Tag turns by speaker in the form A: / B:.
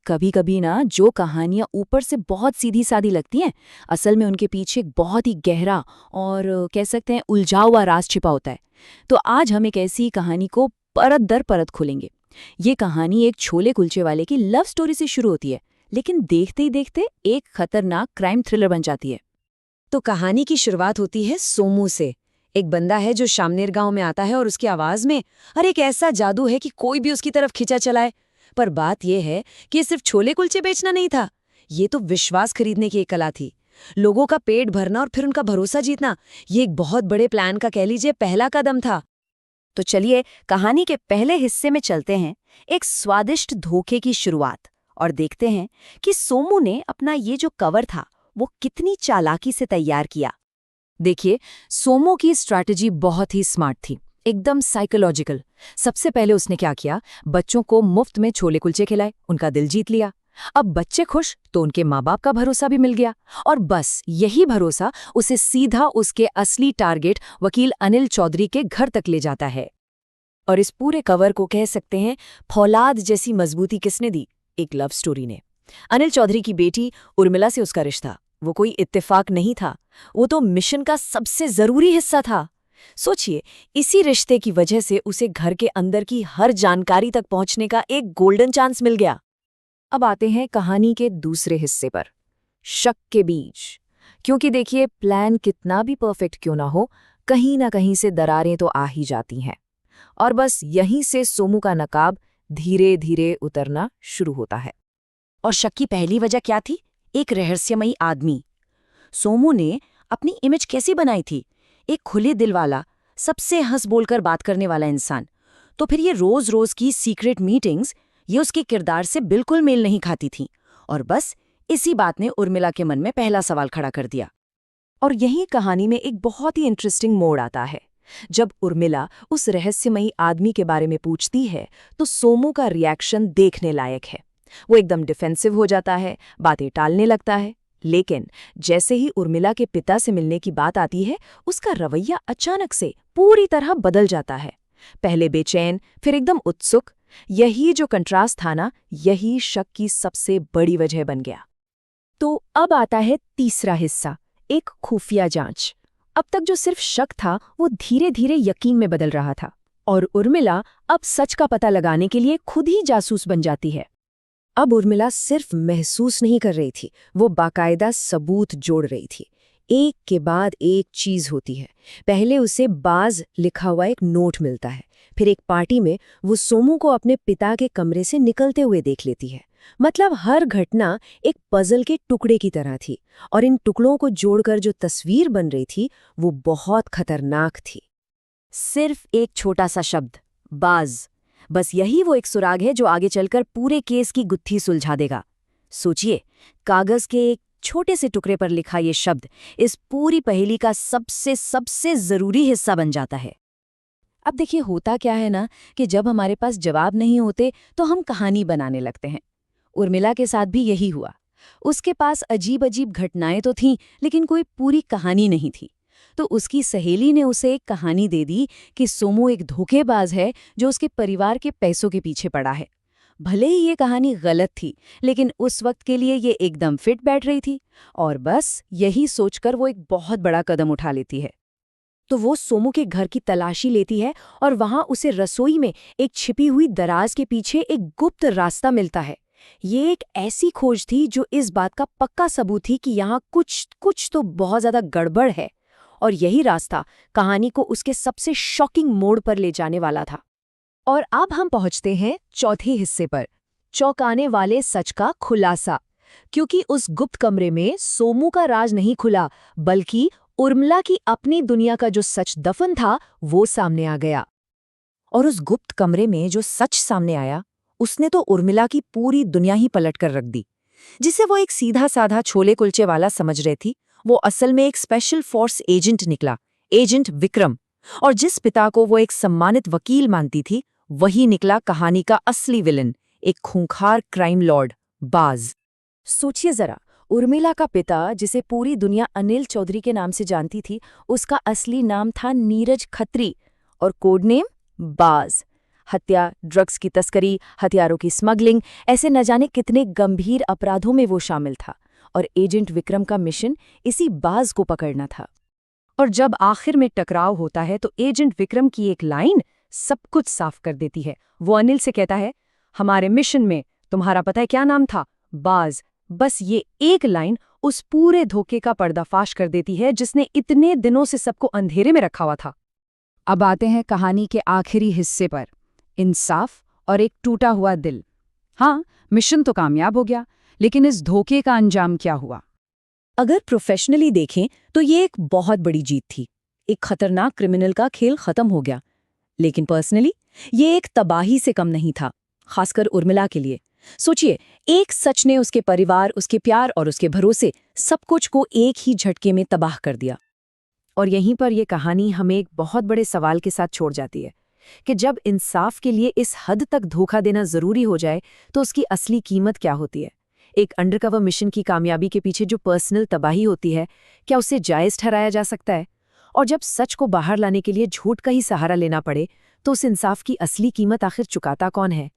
A: कभी कभी ना जो कहानियां ऊपर से बहुत सीधी सादी लगती हैं, असल में उनके पीछे एक बहुत ही गहरा और कह सकते हैं उलझा हुआ राज छिपा होता है। तो आज हम एक ऐसी कहानी को परत दर परत खोलेंगे। ये कहानी एक छोले कुलचे वाले की लव स्टोरी से शुरू होती है, लेकिन देखते ही देखते एक खतरनाक क्राइम थ्रिलर बन जाती है।
B: तो कहानी की शुरुआत होती है सोमू से। एक बंदा है जो शामनेर गांव में आता है और उसकी आवाज में एक ऐसा जादू है कि कोई भी उसकी तरफ खिंचा चलाए। पर बात यह है कि ये सिर्फ छोले कुलचे बेचना नहीं था, ये तो विश्वास खरीदने की एक कला थी। लोगों का पेट भरना और फिर उनका भरोसा जीतना, ये एक बहुत बड़े प्लान का कह लीजिए पहला कदम था।
A: तो चलिए कहानी के पहले हिस्से में चलते हैं, एक स्वादिष्ट धोखे की शुरुआत, और देखते हैं कि सोमू ने अपना ये जो कवर था वो कितनी चालाकी से तैयार किया। देखिए, सोमू की स्ट्रैटेजी बहुत ही स्मार्ट थी, एकदम साइकोलॉजिकल। सबसे पहले उसने क्या किया, बच्चों को मुफ्त में छोले कुलचे खिलाए, उनका दिल जीत लिया। अब बच्चे खुश तो उनके माँ बाप का भरोसा भी मिल गया, और बस यही भरोसा उसे सीधा उसके असली टारगेट वकील अनिल चौधरी के घर तक ले जाता है। और इस पूरे कवर को कह सकते हैं फौलाद जैसी मजबूती किसने दी? एक लव स्टोरी ने। अनिल चौधरी की बेटी उर्मिला से उसका रिश्ता, वो कोई इत्तेफाक नहीं था, वो तो मिशन का सबसे जरूरी हिस्सा था। सोचिए, इसी रिश्ते की वजह से उसे घर के अंदर की हर जानकारी तक पहुंचने का एक गोल्डन चांस मिल गया। अब आते हैं कहानी के दूसरे हिस्से पर, शक के बीज। क्योंकि देखिए, प्लान कितना भी परफेक्ट क्यों ना हो, कहीं ना कहीं से दरारें तो आ ही जाती हैं। और बस यहीं से सोमू का नकाब धीरे धीरे उतरना शुरू होता है। और शक की पहली वजह क्या थी? एक रहस्यमयी आदमी। सोमू ने अपनी इमेज कैसी बनाई थी? एक खुले दिल वाला, सबसे हंस बोलकर बात करने वाला इंसान। तो फिर ये रोज रोज की सीक्रेट मीटिंग्स, ये उसके किरदार से बिल्कुल मेल नहीं खाती थीं। और बस इसी बात ने उर्मिला के मन में पहला सवाल खड़ा कर दिया। और यही कहानी में एक बहुत ही इंटरेस्टिंग मोड़ आता है। जब उर्मिला उस रहस्यमयी आदमी के बारे में पूछती है, तो सोमू का रिएक्शन देखने लायक है। वो एकदम डिफेंसिव हो जाता है, बातें टालने लगता है। लेकिन जैसे ही उर्मिला के पिता से मिलने की बात आती है, उसका रवैया अचानक से पूरी तरह बदल जाता है। पहले बेचैन, फिर एकदम उत्सुक। यही जो कंट्रास्ट था ना, यही शक की सबसे बड़ी वजह बन गया। तो अब आता है तीसरा हिस्सा, एक खुफिया जांच। अब तक जो सिर्फ शक था, वो धीरे धीरे यकीन में बदल रहा था। और उर्मिला अब सच का पता लगाने के लिए खुद ही जासूस बन जाती है। अब उर्मिला सिर्फ महसूस नहीं कर रही थी, वो बाकायदा सबूत जोड़ रही थी। एक के बाद एक चीज होती है। पहले उसे बाज लिखा हुआ एक नोट मिलता है, फिर एक पार्टी में वो सोमू को अपने पिता के कमरे से निकलते हुए देख लेती है। मतलब हर घटना एक पजल के टुकड़े की तरह थी, और इन टुकड़ों को जोड़कर जो तस्वीर बन रही थी वो बहुत खतरनाक थी। सिर्फ एक छोटा सा शब्द, बाज, बस यही वो एक सुराग है जो आगे चलकर पूरे केस की गुत्थी सुलझा देगा। सोचिए, कागज के एक छोटे से टुकड़े पर लिखा ये शब्द इस पूरी पहेली का सबसे सबसे जरूरी हिस्सा बन जाता है। अब देखिए, होता क्या है ना कि जब हमारे पास जवाब नहीं होते तो हम कहानी बनाने लगते हैं। उर्मिला के साथ भी यही हुआ। उसके पास अजीब अजीब घटनाएं तो थीं, लेकिन कोई पूरी कहानी नहीं थी। तो उसकी सहेली ने उसे एक कहानी दे दी कि सोमू एक धोखेबाज है जो उसके परिवार के पैसों के पीछे पड़ा है। भले ही ये कहानी गलत थी, लेकिन उस वक्त के लिए ये एकदम फिट बैठ रही थी। और बस यही सोचकर वो एक बहुत बड़ा कदम उठा लेती है। तो वो सोमू के घर की तलाशी लेती है, और वहां उसे रसोई में एक छिपी हुई दराज के पीछे एक गुप्त रास्ता मिलता है। ये एक ऐसी खोज थी जो इस बात का पक्का सबूत थी कि यहाँ कुछ तो बहुत ज्यादा गड़बड़ है। और यही रास्ता कहानी को उसके सबसे शॉकिंग मोड़ पर ले जाने वाला था। और अब हम पहुंचते हैं चौथे हिस्से पर, चौंकाने वाले सच का खुलासा। क्योंकि उस गुप्त कमरे में सोमू का राज नहीं खुला, बल्कि उर्मिला की अपनी दुनिया का जो सच दफन था वो सामने आ गया। और उस गुप्त कमरे में जो सच सामने आया, उसने तो उर्मिला की पूरी दुनिया ही पलट कर रख दी। जिसे वो एक सीधा साधा छोले कुलचे वाला समझ रही थी, वो असल में एक स्पेशल फोर्स एजेंट निकला, एजेंट विक्रम। और जिस पिता को वो एक सम्मानित वकील मानती थी, वही निकला कहानी का असली विलन, एक खूंखार क्राइम लॉर्ड, बाज। सोचिए जरा, उर्मिला का पिता, जिसे पूरी दुनिया अनिल चौधरी के नाम से जानती थी, उसका असली नाम था नीरज खत्री, और कोड नेम बाज।
B: हत्या, ड्रग्स की तस्करी, हथियारों की स्मगलिंग, ऐसे न जाने कितने गंभीर अपराधों में वो शामिल था। और एजेंट विक्रम का मिशन इसी बाज को पकड़ना था। और जब आखिर में टकराव होता है तो एजेंट विक्रम की एक लाइन सब कुछ साफ कर देती है। वो अनिल से कहता है, हमारे मिशन में तुम्हारा पता है क्या नाम था? बाज। बस ये एक लाइन उस पूरे धोखे का पर्दाफाश कर देती है जिसने इतने दिनों से सबको अंधेरे में रखा हुआ था। अब आते हैं कहानी के आखिरी हिस्से पर, इंसाफ और एक टूटा हुआ दिल। हाँ, मिशन तो कामयाब हो गया, लेकिन इस धोखे का अंजाम क्या हुआ?
A: अगर प्रोफेशनली देखें तो ये एक बहुत बड़ी जीत थी। एक खतरनाक क्रिमिनल का खेल खत्म हो गया। लेकिन पर्सनली ये एक तबाही से कम नहीं था, खासकर उर्मिला के लिए। सोचिए, एक सच ने उसके परिवार, उसके प्यार और उसके भरोसे सब कुछ को एक ही झटके में तबाह कर दिया।
B: और यहीं पर यह कहानी हमें एक बहुत बड़े सवाल के साथ छोड़ जाती है कि जब इंसाफ के लिए इस हद तक धोखा देना जरूरी हो जाए तो उसकी असली कीमत क्या होती है। एक अंडरकवर मिशन की कामयाबी के पीछे जो पर्सनल तबाही होती है, क्या उसे जायज ठहराया जा सकता है? और जब सच को बाहर लाने के लिए झूठ का ही सहारा लेना पड़े तो उस इंसाफ की असली कीमत आखिर चुकाता कौन है?